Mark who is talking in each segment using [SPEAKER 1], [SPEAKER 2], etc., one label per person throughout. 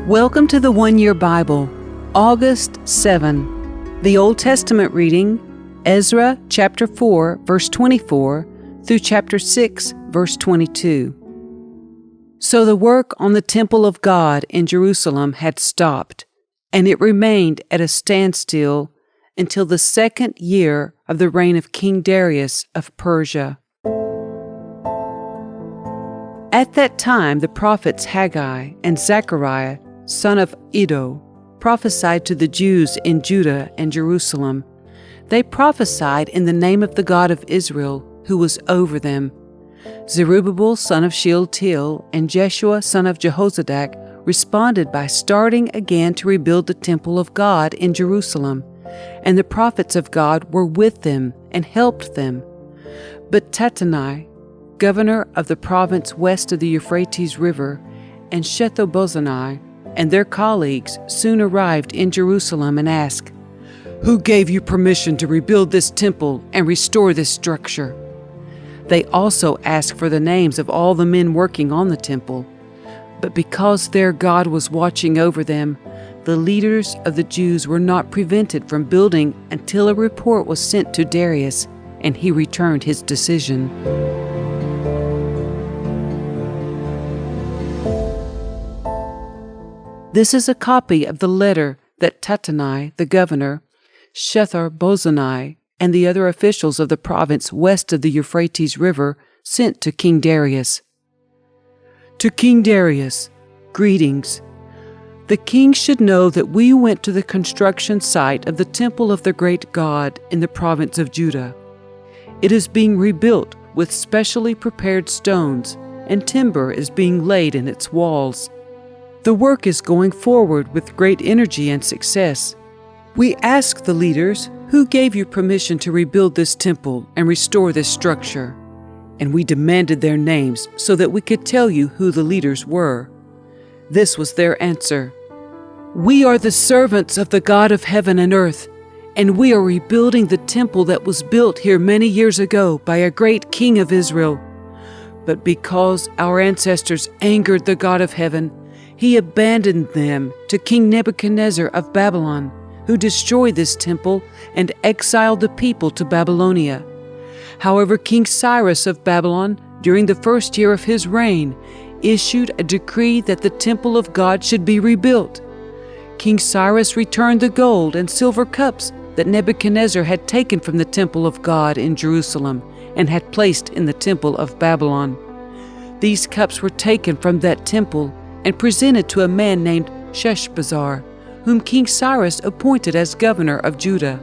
[SPEAKER 1] Welcome to the One Year Bible, August 7. The Old Testament reading, Ezra chapter 4, verse 24 through chapter 6, verse 22. So the work on the temple of God in Jerusalem had stopped, and it remained at a standstill until the second year of the reign of King Darius of Persia. At that time the prophets Haggai and Zechariah, son of Iddo, prophesied to the Jews in Judah and Jerusalem. They prophesied in the name of the God of Israel, who was over them. Zerubbabel, son of Shealtiel, and Jeshua, son of Jehozadak, responded by starting again to rebuild the temple of God in Jerusalem, and the prophets of God were with them and helped them. But Tattenai, governor of the province west of the Euphrates River, and Shethar-bozenai, and their colleagues soon arrived in Jerusalem and asked, "Who gave you permission to rebuild this temple and restore this structure?" They also asked for the names of all the men working on the temple. But because their God was watching over them, the leaders of the Jews were not prevented from building until a report was sent to Darius, and he returned his decision. This is a copy of the letter that Tattenai, the governor, Shethar-bozenai, and the other officials of the province west of the Euphrates River sent to King Darius. To King Darius, greetings. The king should know that we went to the construction site of the temple of the great God in the province of Judah. It is being rebuilt with specially prepared stones, and timber is being laid in its walls. The work is going forward with great energy and success. We asked the leaders, "Who gave you permission to rebuild this temple and restore this structure?" And we demanded their names so that we could tell you who the leaders were. This was their answer: "We are the servants of the God of heaven and earth, and we are rebuilding the temple that was built here many years ago by a great king of Israel. But because our ancestors angered the God of heaven, he abandoned them to King Nebuchadnezzar of Babylon, who destroyed this temple and exiled the people to Babylonia. However, King Cyrus of Babylon, during the first year of his reign, issued a decree that the temple of God should be rebuilt. King Cyrus returned the gold and silver cups that Nebuchadnezzar had taken from the temple of God in Jerusalem and had placed in the temple of Babylon. These cups were taken from that temple and presented to a man named Sheshbazzar, whom King Cyrus appointed as governor of Judah.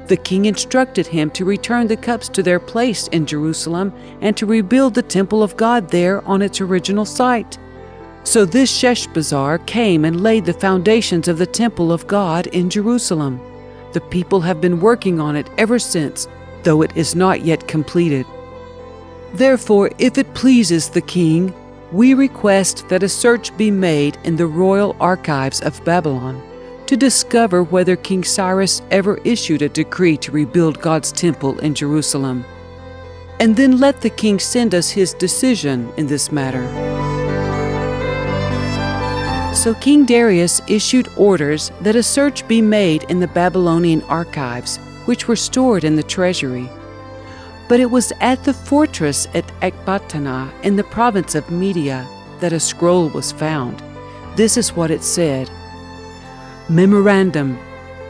[SPEAKER 1] The king instructed him to return the cups to their place in Jerusalem and to rebuild the temple of God there on its original site. So this Sheshbazzar came and laid the foundations of the temple of God in Jerusalem. The people have been working on it ever since, though it is not yet completed. Therefore, if it pleases the king, we request that a search be made in the royal archives of Babylon to discover whether King Cyrus ever issued a decree to rebuild God's temple in Jerusalem. And then let the king send us his decision in this matter." So King Darius issued orders that a search be made in the Babylonian archives, which were stored in the treasury. But it was at the fortress at Ecbatana in the province of Media that a scroll was found. This is what it said: Memorandum: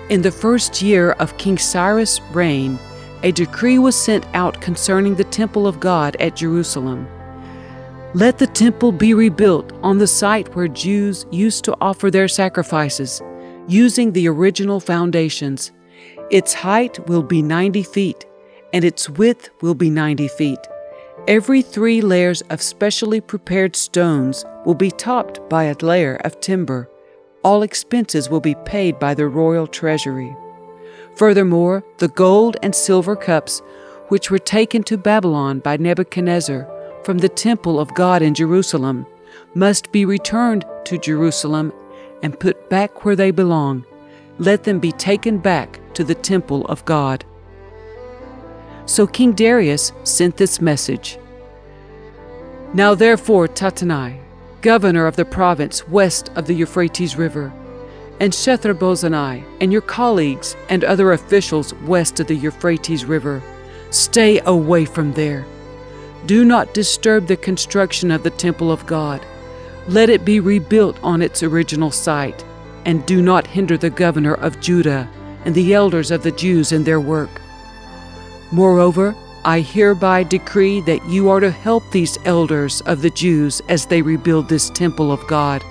[SPEAKER 1] in the first year of King Cyrus' reign, a decree was sent out concerning the temple of God at Jerusalem. Let the temple be rebuilt on the site where Jews used to offer their sacrifices, using the original foundations. Its height will be 90 feet, and its width will be 90 feet. Every 3 layers of specially prepared stones will be topped by a layer of timber. All expenses will be paid by the royal treasury. Furthermore, the gold and silver cups, which were taken to Babylon by Nebuchadnezzar from the temple of God in Jerusalem, must be returned to Jerusalem and put back where they belong. Let them be taken back to the temple of God. So King Darius sent this message. Now therefore, Tattenai, governor of the province west of the Euphrates River, and Shethar-bozenai and your colleagues and other officials west of the Euphrates River, stay away from there. Do not disturb the construction of the temple of God. Let it be rebuilt on its original site, and do not hinder the governor of Judah and the elders of the Jews in their work. Moreover, I hereby decree that you are to help these elders of the Jews as they rebuild this temple of God.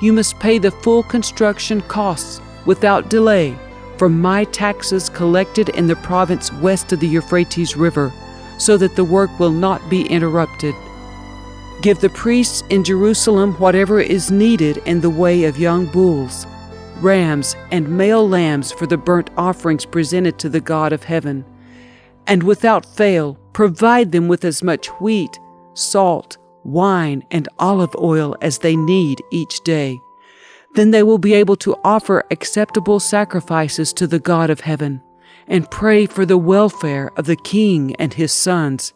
[SPEAKER 1] You must pay the full construction costs without delay from my taxes collected in the province west of the Euphrates River, so that the work will not be interrupted. Give the priests in Jerusalem whatever is needed in the way of young bulls, rams, and male lambs for the burnt offerings presented to the God of heaven. And without fail, provide them with as much wheat, salt, wine, and olive oil as they need each day. Then they will be able to offer acceptable sacrifices to the God of heaven and pray for the welfare of the king and his sons.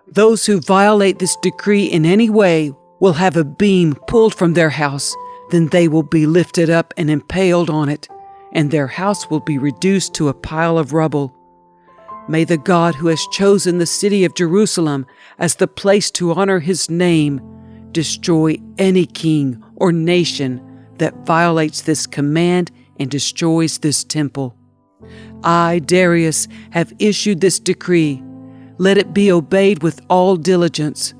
[SPEAKER 1] Those who violate this decree in any way will have a beam pulled from their house. Then they will be lifted up and impaled on it, and their house will be reduced to a pile of rubble. May the God who has chosen the city of Jerusalem as the place to honor his name destroy any king or nation that violates this command and destroys this temple. I, Darius, have issued this decree. Let it be obeyed with all diligence.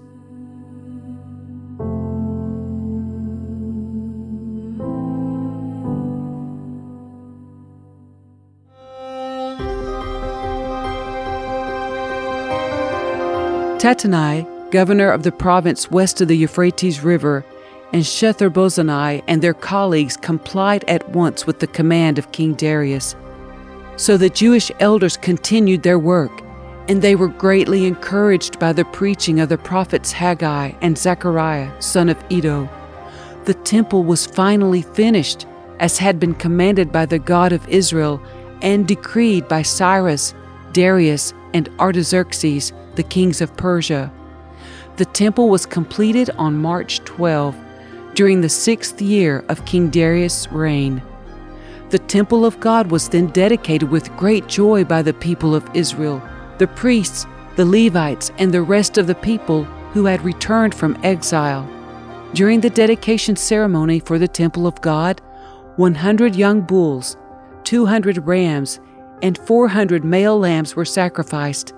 [SPEAKER 1] Tattenai, governor of the province west of the Euphrates River, and Shethar-bozenai and their colleagues complied at once with the command of King Darius. So the Jewish elders continued their work, and they were greatly encouraged by the preaching of the prophets Haggai and Zechariah, son of Iddo. The temple was finally finished, as had been commanded by the God of Israel and decreed by Cyrus, Darius, and Artaxerxes, the kings of Persia. The temple was completed on March 12, during the 6th year of King Darius' reign. The temple of God was then dedicated with great joy by the people of Israel, the priests, the Levites, and the rest of the people who had returned from exile. During the dedication ceremony for the temple of God, 100 young bulls, 200 rams, and 400 male lambs were sacrificed,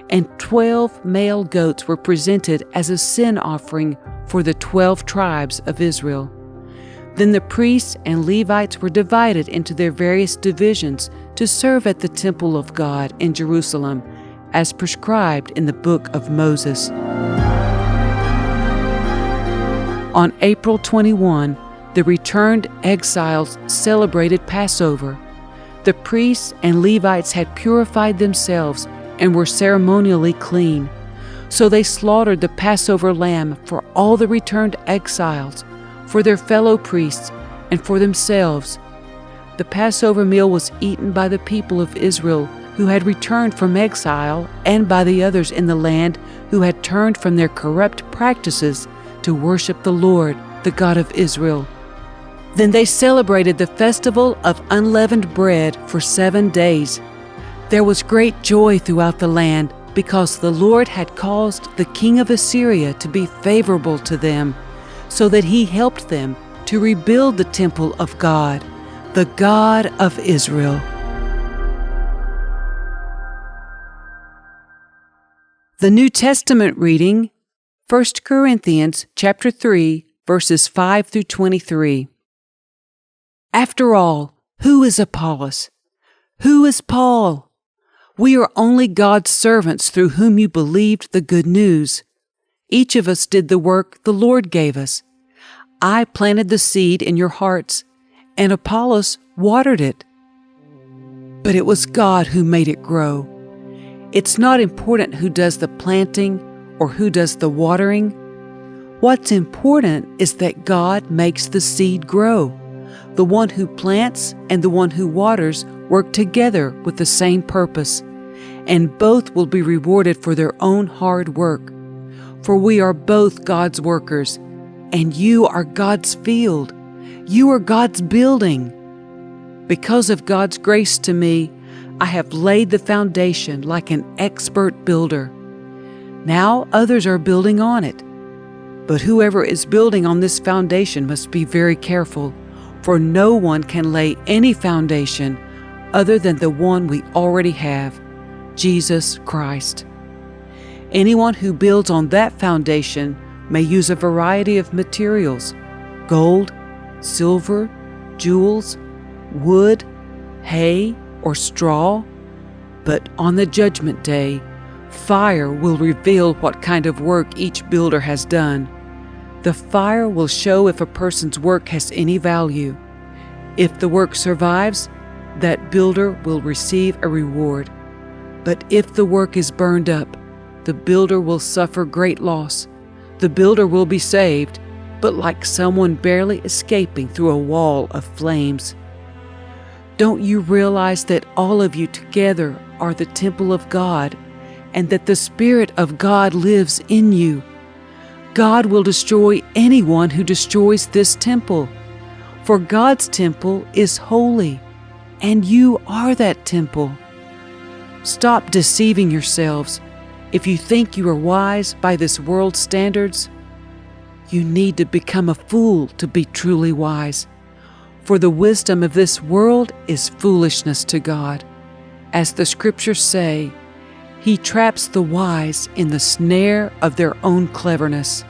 [SPEAKER 1] and 12 male goats were presented as a sin offering for the 12 tribes of Israel. Then the priests and Levites were divided into their various divisions to serve at the temple of God in Jerusalem, as prescribed in the book of Moses. On April 21, the returned exiles celebrated Passover. The priests and Levites had purified themselves and were ceremonially clean. So they slaughtered the Passover lamb for all the returned exiles, for their fellow priests, and for themselves. The Passover meal was eaten by the people of Israel who had returned from exile, and by the others in the land who had turned from their corrupt practices to worship the Lord, the God of Israel. Then they celebrated the festival of unleavened bread for 7 days. There was great joy throughout the land, because the Lord had caused the king of Assyria to be favorable to them, so that he helped them to rebuild the temple of God, the God of Israel. The New Testament reading, 1 Corinthians chapter 3, verses 5 through 23. After all, who is Apollos? Who is Paul? We are only God's servants through whom you believed the good news. Each of us did the work the Lord gave us. I planted the seed in your hearts, and Apollos watered it. But it was God who made it grow. It's not important who does the planting or who does the watering. What's important is that God makes the seed grow. The one who plants and the one who waters work together with the same purpose. and both will be rewarded for their own hard work. For we are both God's workers, and you are God's field. You are God's building. Because of God's grace to me, I have laid the foundation like an expert builder. Now others are building on it. But whoever is building on this foundation must be very careful, for no one can lay any foundation other than the one we already have, Jesus Christ. Anyone who builds on that foundation may use a variety of materials: gold, silver, jewels, wood, hay, or straw. But on the judgment day, fire will reveal what kind of work each builder has done. The fire will show if a person's work has any value. If the work survives, that builder will receive a reward. But if the work is burned up, the builder will suffer great loss. The builder will be saved, but like someone barely escaping through a wall of flames. Don't you realize that all of you together are the temple of God, and that the Spirit of God lives in you? God will destroy anyone who destroys this temple, for God's temple is holy, and you are that temple. Stop deceiving yourselves. If you think you are wise by this world's standards, you need to become a fool to be truly wise. For the wisdom of this world is foolishness to God. As the Scriptures say, He traps the wise in the snare of their own cleverness.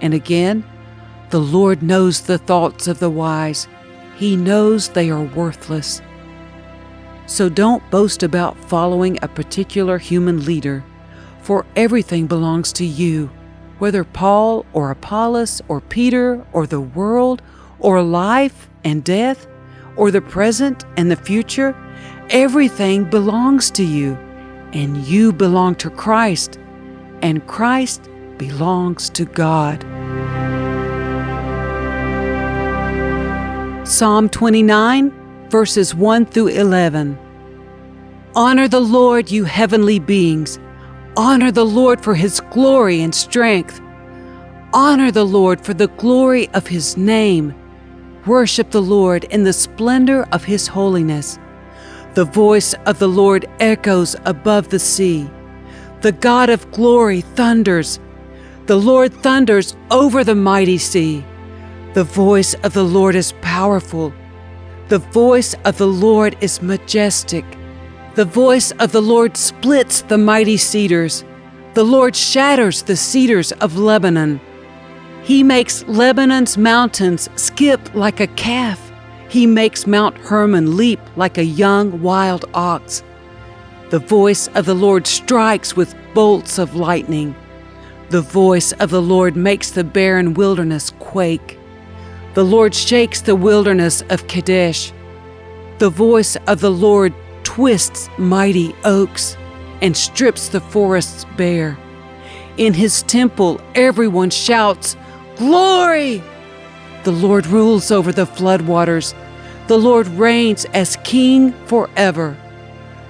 [SPEAKER 1] And again, the Lord knows the thoughts of the wise. He knows they are worthless. So don't boast about following a particular human leader, for everything belongs to you, whether Paul or Apollos or Peter or the world or life and death or the present and the future. Everything belongs to you, and you belong to Christ, and Christ belongs to God. Psalm 29, verses 1 through 11. Honor the Lord, you heavenly beings. Honor the Lord for His glory and strength. Honor the Lord for the glory of His name. Worship the Lord in the splendor of His holiness. The voice of the Lord echoes above the sea. The God of glory thunders. The Lord thunders over the mighty sea. The voice of the Lord is powerful. The voice of the Lord is majestic. The voice of the Lord splits the mighty cedars. The Lord shatters the cedars of Lebanon. He makes Lebanon's mountains skip like a calf. He makes Mount Hermon leap like a young wild ox. The voice of the Lord strikes with bolts of lightning. The voice of the Lord makes the barren wilderness quake. The Lord shakes the wilderness of Kadesh. The voice of the Lord twists mighty oaks and strips the forests bare. In His temple, everyone shouts, "Glory!" The Lord rules over the floodwaters. The Lord reigns as King forever.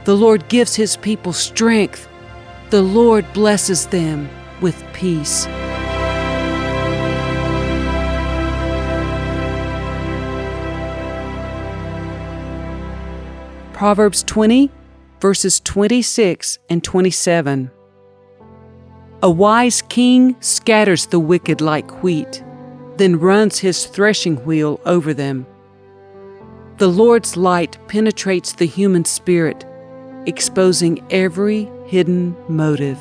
[SPEAKER 1] The Lord gives His people strength. The Lord blesses them with peace. Proverbs 20, verses 26 and 27. A wise king scatters the wicked like wheat, then runs his threshing wheel over them. The Lord's light penetrates the human spirit, exposing every hidden motive.